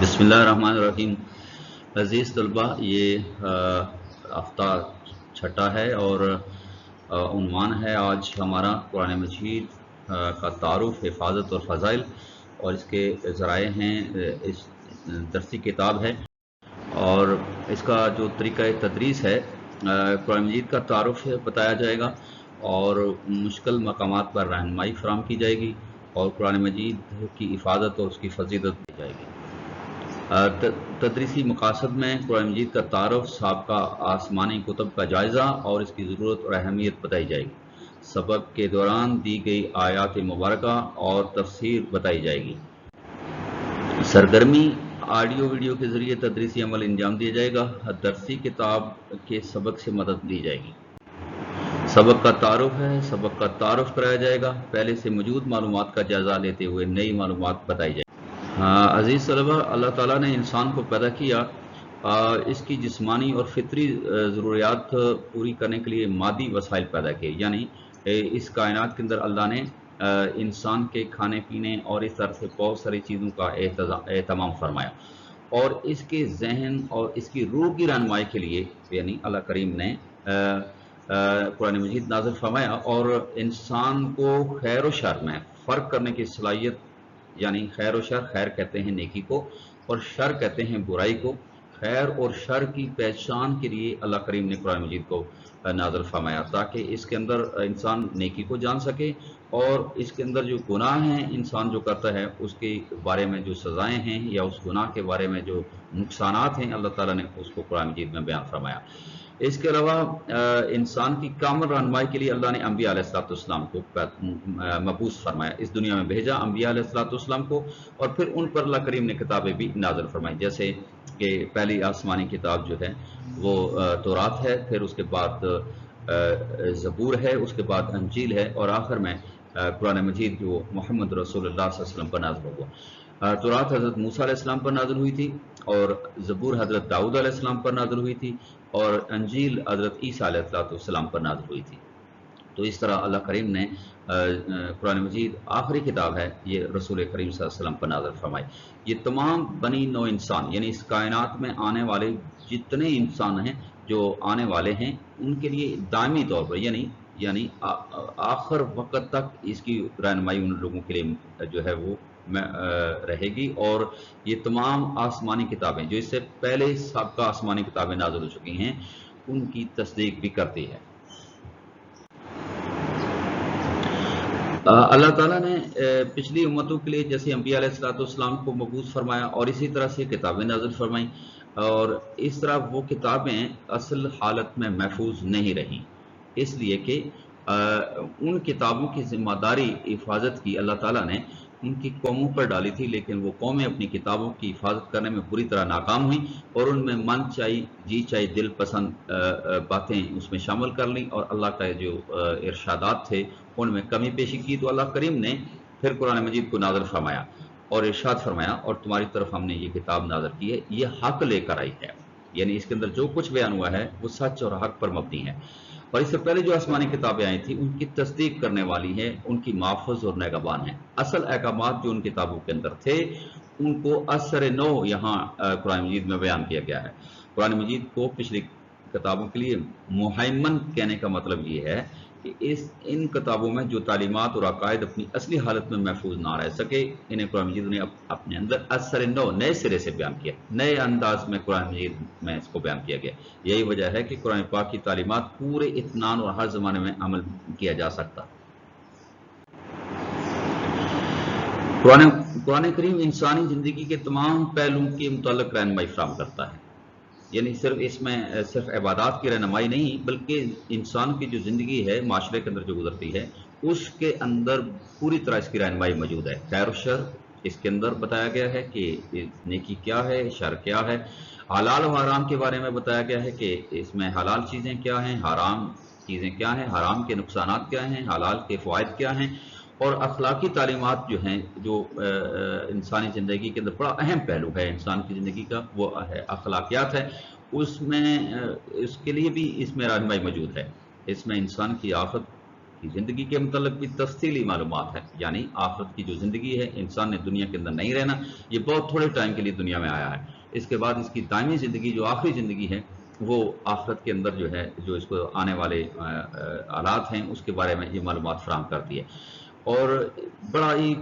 بسم اللہ الرحمن الرحیم۔ عزیز طلبہ، یہ ہفتہ چھٹا ہے اور عنوان ہے آج ہمارا قرآن مجید کا تعارف، حفاظت اور فضائل، اور اس کے ذرائع ہیں اس درسی کتاب ہے، اور اس کا جو طریقہ تدریس ہے قرآن مجید کا تعارف بتایا جائے گا اور مشکل مقامات پر رہنمائی فراہم کی جائے گی اور قرآن مجید کی حفاظت اور اس کی فضیلت دی جائے گی۔ تدریسی مقاصد میں قرآن مجید کا تعارف، سابقہ آسمانی کتب کا جائزہ اور اس کی ضرورت اور اہمیت بتائی جائے گی۔ سبق کے دوران دی گئی آیات مبارکہ اور تفسیر بتائی جائے گی۔ سرگرمی آڈیو ویڈیو کے ذریعے تدریسی عمل انجام دیا جائے گا۔ درسی کتاب کے سبق سے مدد لی جائے گی۔ سبق کا تعارف ہے، سبق کا تعارف کرایا جائے گا، پہلے سے موجود معلومات کا جائزہ لیتے ہوئے نئی معلومات بتائی جائے گی۔ عزیز طلبہ، اللہ تعالیٰ نے انسان کو پیدا کیا اس کی جسمانی اور فطری ضروریات پوری کرنے کے لیے مادی وسائل پیدا کیے، یعنی اس کائنات کے اندر اللہ نے انسان کے کھانے پینے اور اس طرح سے بہت ساری چیزوں کا اہتمام فرمایا، اور اس کے ذہن اور اس کی روح کی رہنمائی کے لیے یعنی اللہ کریم نے قرآن مجید نازل فرمایا، اور انسان کو خیر و شر میں فرق کرنے کی صلاحیت، یعنی خیر و شر، خیر کہتے ہیں نیکی کو اور شر کہتے ہیں برائی کو، خیر اور شر کی پہچان کے لیے اللہ کریم نے قرآن مجید کو نازل فرمایا تاکہ اس کے اندر انسان نیکی کو جان سکے، اور اس کے اندر جو گناہ ہیں انسان جو کرتا ہے اس کے بارے میں جو سزائیں ہیں یا اس گناہ کے بارے میں جو نقصانات ہیں اللہ تعالیٰ نے اس کو قرآن مجید میں بیان فرمایا۔ اس کے علاوہ انسان کی کامل رہنمائی کے لیے اللہ نے انبیاء علیہ السلام کو مبعوث فرمایا، اس دنیا میں بھیجا انبیاء علیہ السلام کو، اور پھر ان پر اللہ کریم نے کتابیں بھی نازل فرمائی، جیسے کہ پہلی آسمانی کتاب جو ہے وہ تورات ہے، پھر اس کے بعد زبور ہے، اس کے بعد انجیل ہے، اور آخر میں قرآن مجید جو محمد رسول اللہ صلی اللہ علیہ وسلم پر نازل ہوا۔ تورات حضرت موسیٰ علیہ السلام پر نازل ہوئی تھی، اور زبور حضرت داؤد علیہ السلام پر نازل ہوئی تھی، اور انجیل حضرت عیسیٰ علیہ السلام پر نازل ہوئی تھی۔ تو اس طرح اللہ کریم نے قرآن مجید آخری کتاب ہے، یہ رسول کریم صلی اللہ علیہ وسلم پر نازل فرمائی۔ یہ تمام بنی نوع انسان، یعنی اس کائنات میں آنے والے جتنے انسان ہیں جو آنے والے ہیں ان کے لیے دائمی طور پر یعنی آخر وقت تک اس کی رہنمائی ان لوگوں کے لیے جو ہے وہ رہے گی، اور یہ تمام آسمانی کتابیں جو اس سے پہلے سابقہ آسمانی کتابیں نازل ہو چکی ہیں ان کی تصدیق بھی کرتی ہے۔ اللہ تعالیٰ نے پچھلی امتوں کے لیے جیسے انبیاء علیہ السلام کو مبعوث فرمایا اور اسی طرح سے کتابیں نازل فرمائیں، اور اس طرح وہ کتابیں اصل حالت میں محفوظ نہیں رہیں، اس لیے کہ ان کتابوں کی ذمہ داری حفاظت کی اللہ تعالیٰ نے ان کی قوموں پر ڈالی تھی، لیکن وہ قومیں اپنی کتابوں کی حفاظت کرنے میں بری طرح ناکام ہوئیں، اور ان میں من چاہی جی چاہی دل پسند باتیں اس میں شامل کر لیں، اور اللہ کا جو ارشادات تھے ان میں کمی پیشی کی۔ تو اللہ کریم نے پھر قرآن مجید کو نازل فرمایا اور ارشاد فرمایا، اور تمہاری طرف ہم نے یہ کتاب نازل کی ہے، یہ حق لے کر آئی ہے، یعنی اس کے اندر جو کچھ بیان ہوا ہے وہ سچ اور حق پر مبنی ہے، اور اس سے پہلے جو آسمانی کتابیں آئی تھیں ان کی تصدیق کرنے والی ہیں، ان کی محفوظ اور نگہبان ہیں۔ اصل احکامات جو ان کتابوں کے اندر تھے ان کو اثر نو یہاں قرآن مجید میں بیان کیا گیا ہے۔ قرآن مجید کو پچھلی کتابوں کے لیے مہیمن کہنے کا مطلب یہ ہے کہ ان کتابوں میں جو تعلیمات اور عقائد اپنی اصلی حالت میں محفوظ نہ رہ سکے، انہیں قرآن مجید نے اپنے اندر اثر نو نئے سرے سے بیان کیا، نئے انداز میں قرآن مجید میں اس کو بیان کیا گیا۔ یہی وجہ ہے کہ قرآن پاک کی تعلیمات پورے اطمینان اور ہر زمانے میں عمل کیا جا سکتا۔ قرآن کریم انسانی زندگی کے تمام پہلوؤں کے متعلق رہنمائی فراہم کرتا ہے، یعنی اس میں صرف عبادات کی رہنمائی نہیں بلکہ انسان کی جو زندگی ہے معاشرے کے اندر جو گزرتی ہے اس کے اندر پوری طرح اس کی رہنمائی موجود ہے۔ خیر و شر اس کے اندر بتایا گیا ہے کہ نیکی کیا ہے، شر کیا ہے، حلال و حرام کے بارے میں بتایا گیا ہے کہ اس میں حلال چیزیں کیا ہیں، حرام چیزیں کیا ہیں، حرام کے نقصانات کیا ہیں، حلال کے فوائد کیا ہیں، اور اخلاقی تعلیمات جو ہیں جو انسانی زندگی کے اندر بڑا اہم پہلو ہے انسان کی زندگی کا، وہ ہے اخلاقیات ہے، اس میں اس کے لیے بھی اس میں رہنمائی موجود ہے۔ اس میں انسان کی آفت کی زندگی کے متعلق بھی تفصیلی معلومات ہے، یعنی آخرت کی جو زندگی ہے، انسان نے دنیا کے اندر نہیں رہنا، یہ بہت تھوڑے ٹائم کے لیے دنیا میں آیا ہے، اس کے بعد اس کی دائمی زندگی جو آخری زندگی ہے وہ آخرت کے اندر جو ہے، جو اس کو آنے والے حالات ہیں اس کے بارے میں یہ معلومات فراہم کرتی ہے، اور بڑا ہی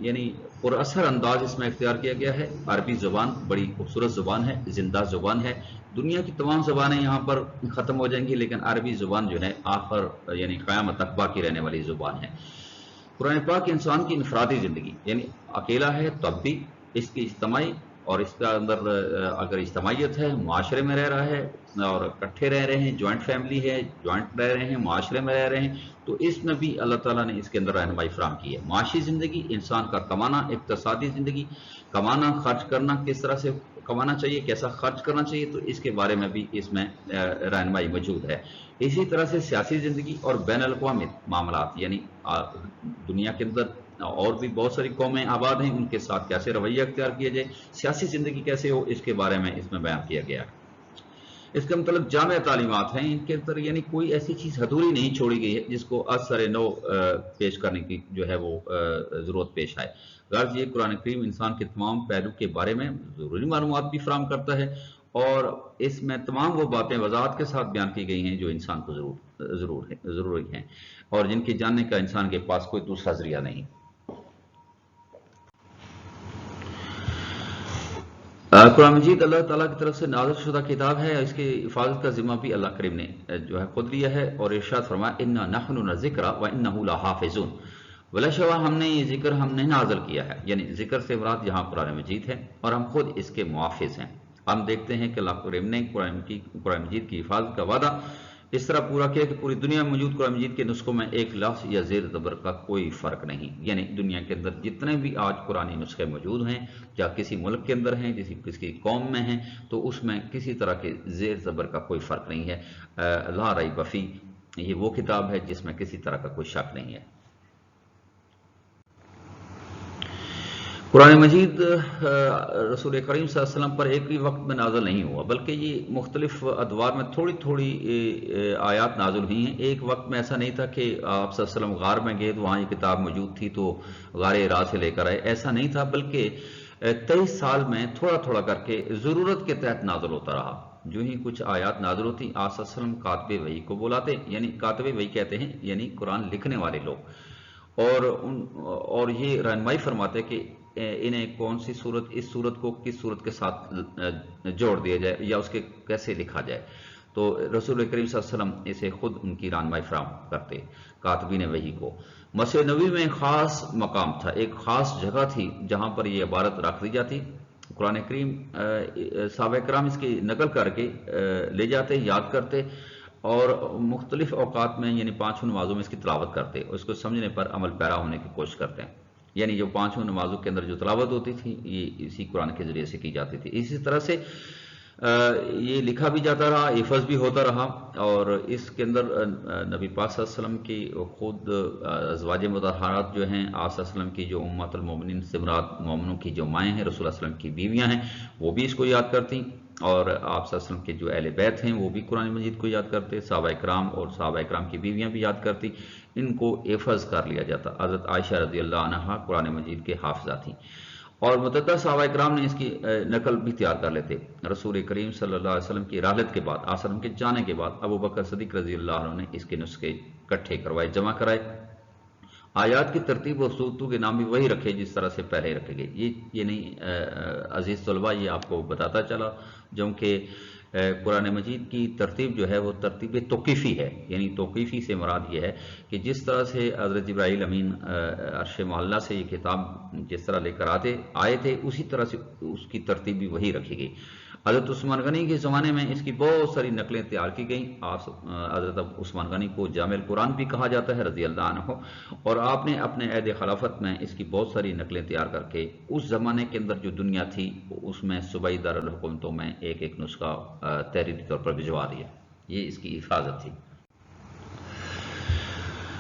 یعنی پر اثر انداز اس میں اختیار کیا گیا ہے۔ عربی زبان بڑی خوبصورت زبان ہے، زندہ زبان ہے، دنیا کی تمام زبانیں یہاں پر ختم ہو جائیں گی لیکن عربی زبان جو ہے آخر یعنی قیامت تک باقی رہنے والی زبان ہے۔ قرآن پاک انسان کی انفرادی زندگی، یعنی اکیلا ہے تب بھی اس کی اجتماعی، اور اس کا اندر اگر اجتماعیت ہے، معاشرے میں رہ رہا ہے اور اکٹھے رہ رہے ہیں، جوائنٹ فیملی ہے، جوائنٹ رہ رہے ہیں، معاشرے میں رہ رہے ہیں، تو اس میں بھی اللہ تعالیٰ نے اس کے اندر رہنمائی فراہم کی ہے۔ معاشی زندگی، انسان کا کمانا، اقتصادی زندگی، کمانا، خرچ کرنا، کس طرح سے کمانا چاہیے، کیسا خرچ کرنا چاہیے، تو اس کے بارے میں بھی اس میں رہنمائی موجود ہے۔ اسی طرح سے سیاسی زندگی اور بین الاقوامی معاملات، یعنی دنیا کے اندر اور بھی بہت ساری قومیں آباد ہیں، ان کے ساتھ کیسے رویہ اختیار کیا جائے، سیاسی زندگی کیسے ہو، اس کے بارے میں اس میں بیان کیا گیا ہے۔ اس کے متعلق جامع تعلیمات ہیں، ان کے اندر یعنی کوئی ایسی چیز ادھوری نہیں چھوڑی گئی ہے جس کو اثر نو پیش کرنے کی جو ہے وہ ضرورت پیش آئے۔ غرض یہ قرآن کریم انسان کے تمام پہلو کے بارے میں ضروری معلومات بھی فراہم کرتا ہے، اور اس میں تمام وہ باتیں وضاحت کے ساتھ بیان کی گئی ہیں جو انسان کو ضروری ہیں، اور جن کی جاننے کا انسان کے پاس کوئی دوسرا ذریعہ نہیں۔ قرآن مجید اللہ تعالیٰ کی طرف سے نازل شدہ کتاب ہے، اس کی حفاظت کا ذمہ بھی اللہ کریم نے جو ہے خود لیا ہے، اور ارشاد فرمایا اِنَّا نَحْنُ نَذِّكْرَ وَإِنَّهُ لَحَافِظُونَ، بلا شبہ ہم نے یہ ذکر ہم نے نازل کیا ہے، یعنی ذکر سے مراد یہاں قرآن مجید ہے، اور ہم خود اس کے محافظ ہیں۔ ہم دیکھتے ہیں کہ اللہ کریم نے قرآن مجید کی حفاظت کا وعدہ اس طرح پورا کیا کہ پوری دنیا میں موجود قرآن مجید کے نسخوں میں ایک لفظ یا زیر زبر کا کوئی فرق نہیں، یعنی دنیا کے اندر جتنے بھی آج قرآنی نسخے موجود ہیں یا کسی ملک کے اندر ہیں، کسی قوم میں ہیں، تو اس میں کسی طرح کے زیر زبر کا کوئی فرق نہیں ہے۔ لا ریب فی، یہ وہ کتاب ہے جس میں کسی طرح کا کوئی شک نہیں ہے۔ قرآن مجید رسول کریم صلی اللہ علیہ وسلم پر ایک ہی وقت میں نازل نہیں ہوا، بلکہ یہ مختلف ادوار میں تھوڑی تھوڑی آیات نازل ہوئی ہیں۔ ایک وقت میں ایسا نہیں تھا کہ آپ صلی اللہ علیہ وسلم غار میں گئے تو وہاں یہ کتاب موجود تھی تو غار ہرا سے لے کر آئے، ایسا نہیں تھا، بلکہ 23 سال میں تھوڑا تھوڑا کر کے ضرورت کے تحت نازل ہوتا رہا۔ جو ہی کچھ آیات نازل ہوتی، آپ صلی اللہ علیہ وسلم کاتب وحی کو بلاتے، یعنی کاتب وحی کہتے ہیں یعنی قرآن لکھنے والے لوگ، اور یہ رہنمائی فرماتے کہ انہیں کون سی صورت، اس صورت کو کس صورت کے ساتھ جوڑ دیا جائے یا اس کے کیسے لکھا جائے، تو رسول کریم صلی اللہ علیہ وسلم اسے خود ان کی رہنمائی فراہم کرتے کاتبین وحی کو۔ مسجد نبوی میں خاص مقام تھا، ایک خاص جگہ تھی جہاں پر یہ عبارت رکھ دی جاتی، قرآن کریم صحابہ کرام اس کی نقل کر کے لے جاتے، یاد کرتے، اور مختلف اوقات میں یعنی 5 نمازوں میں اس کی تلاوت کرتے، اس کو سمجھنے پر عمل پیرا ہونے کی کوشش کرتے ہیں۔ یعنی جو 5 نمازوں کے اندر جو تلاوت ہوتی تھی یہ اسی قرآن کے ذریعے سے کی جاتی تھی۔ اسی طرح سے یہ لکھا بھی جاتا رہا، حفظ بھی ہوتا رہا، اور اس کے اندر نبی پاک صلی اللہ علیہ وسلم کی خود ازواج مطہرات جو ہیں، آپ صلی اللہ علیہ وسلم کی جو امت المومنین سے مراد مومنوں کی جو مائیں ہیں، رسول اللہ علیہ وسلم کی بیویاں ہیں، وہ بھی اس کو یاد کرتی، اور آپ صلی اللہ علیہ وسلم کے جو اہل بیت ہیں وہ بھی قرآن مجید کو یاد کرتے، صحابہ اکرام اور صحابہ اکرام کی بیویاں بھی یاد کرتی، ان کو حفظ کر لیا جاتا۔ حضرت عائشہ رضی اللہ عنہا قرآن مجید کے حافظہ تھیں، اور متعدد صحابہ اکرام نے اس کی نقل بھی تیار کر لیتے۔ رسول کریم صلی اللہ علیہ وسلم کی رحلت کے بعد، آپ وسلم کے جانے کے بعد، ابو بکر صدیق رضی اللہ عنہ نے اس کے نسخے اکٹھے کروائے، جمع کرائے۔ آیات کی ترتیب اور صورتوں کے نام بھی وہی رکھے جس طرح سے پہلے رکھے گئے۔ یہ نہیں عزیز طلبہ، یہ آپ کو بتاتا چلا جو کہ قرآن مجید کی ترتیب جو ہے وہ ترتیب توقیفی ہے، یعنی توقیفی سے مراد یہ ہے کہ جس طرح سے حضرت جبرائیل امین عرش معلیٰ سے یہ کتاب جس طرح لے کر آئے تھے، اسی طرح سے اس کی ترتیب بھی وہی رکھی گئی۔ حضرت عثمان غنی کے زمانے میں اس کی بہت ساری نقلیں تیار کی گئیں۔ حضرت عثمان غنی کو جامع القرآن بھی کہا جاتا ہے رضی اللہ عنہ، اور آپ نے اپنے عہد خلافت میں اس کی بہت ساری نقلیں تیار کر کے اس زمانے کے اندر جو دنیا تھی اس میں صوبائی دارالحکومتوں میں ایک ایک نسخہ تحریری طور پر بھجوا دیا۔ یہ اس کی حفاظت تھی۔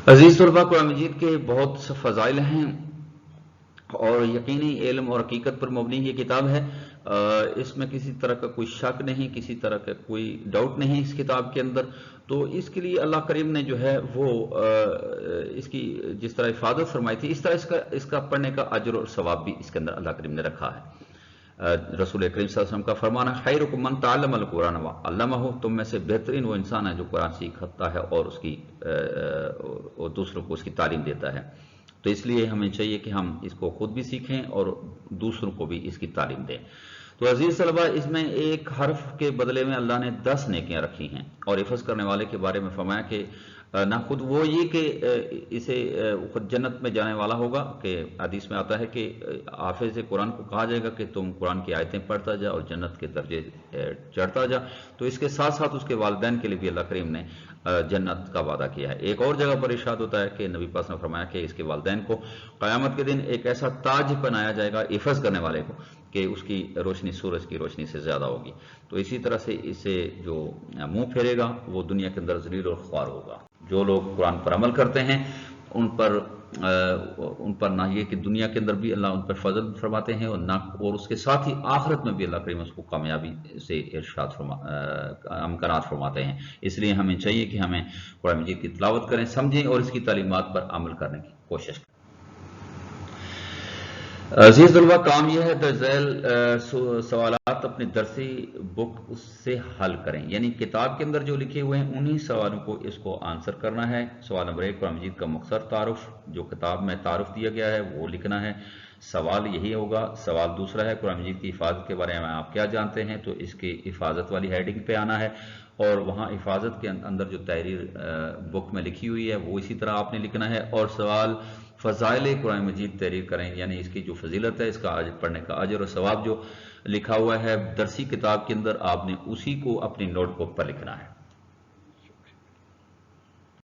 عزیز طلباء، قرآن مجید کے بہت سے فضائل ہیں، اور یقینی علم اور حقیقت پر مبنی یہ کتاب ہے، اس میں کسی طرح کا کوئی شک نہیں، کسی طرح کا کوئی ڈاؤٹ نہیں اس کتاب کے اندر۔ تو اس کے لیے اللہ کریم نے جو ہے وہ اس کی جس طرح حفاظت فرمائی تھی، اس طرح اس کا پڑھنے کا اجر اور ثواب بھی اس کے اندر اللہ کریم نے رکھا ہے۔ رسول کریم صلی اللہ علیہ وسلم کا فرمانا، خیرکم من تعلم القرآن وعلمہ، تم میں سے بہترین وہ انسان ہے جو قرآن سیکھتا ہے اور اور دوسروں کو اس کی تعلیم دیتا ہے۔ تو اس لیے ہمیں چاہیے کہ ہم اس کو خود بھی سیکھیں اور دوسروں کو بھی اس کی تعلیم دیں۔ تو عزیز طلبہ، اس میں ایک حرف کے بدلے میں اللہ نے 10 نیکیاں رکھی ہیں، اور حفظ کرنے والے کے بارے میں فرمایا کہ نہ خود وہ یہ کہ اسے خود جنت میں جانے والا ہوگا، کہ حدیث میں آتا ہے کہ حافظ قرآن کو کہا جائے گا کہ تم قرآن کی آیتیں پڑھتا جا اور جنت کے درجے چڑھتا جا، تو اس کے ساتھ ساتھ اس کے والدین کے لیے بھی اللہ کریم نے جنت کا وعدہ کیا ہے۔ ایک اور جگہ پر ارشاد ہوتا ہے کہ نبی پاک نے فرمایا کہ اس کے والدین کو قیامت کے دن ایک ایسا تاج پہنایا جائے گا حفظ کرنے والے کو کہ اس کی روشنی سورج کی روشنی سے زیادہ ہوگی۔ تو اسی طرح سے اسے جو منہ پھیرے گا وہ دنیا کے اندر ذلیل اور خوار ہوگا۔ جو لوگ قرآن پر عمل کرتے ہیں ان پر نہ یہ کہ دنیا کے اندر بھی اللہ ان پر فضل فرماتے ہیں، اور اس کے ساتھ ہی آخرت میں بھی اللہ کریم اس کو کامیابی سے امکانات فرماتے ہیں۔ اس لیے ہمیں چاہیے کہ ہمیں قرآن مجید کی تلاوت کریں، سمجھیں اور اس کی تعلیمات پر عمل کرنے کی کوشش کریں۔ عزیز طلبہ، کام یہ ہے درج ذیل سوالات اپنی درسی بک اس سے حل کریں، یعنی کتاب کے اندر جو لکھے ہوئے ہیں انہی سوالوں کو اس کو آنسر کرنا ہے۔ سوال نمبر 1 قرآن مجید کا مختصر تعارف، جو کتاب میں تعارف دیا گیا ہے وہ لکھنا ہے، سوال یہی ہوگا۔ سوال دوسرا ہے قرآن مجید کی حفاظت کے بارے میں آپ کیا جانتے ہیں، تو اس کی حفاظت والی ہیڈنگ پہ آنا ہے، اور وہاں حفاظت کے اندر جو تحریر بک میں لکھی ہوئی ہے وہ اسی طرح آپ نے لکھنا ہے۔ اور سوال فضائل قرآن مجید تحریر کریں، یعنی اس کی جو فضیلت ہے، اس کا پڑھنے کا اجر اور ثواب جو لکھا ہوا ہے درسی کتاب کے اندر، آپ نے اسی کو اپنی نوٹ بک پر لکھنا ہے۔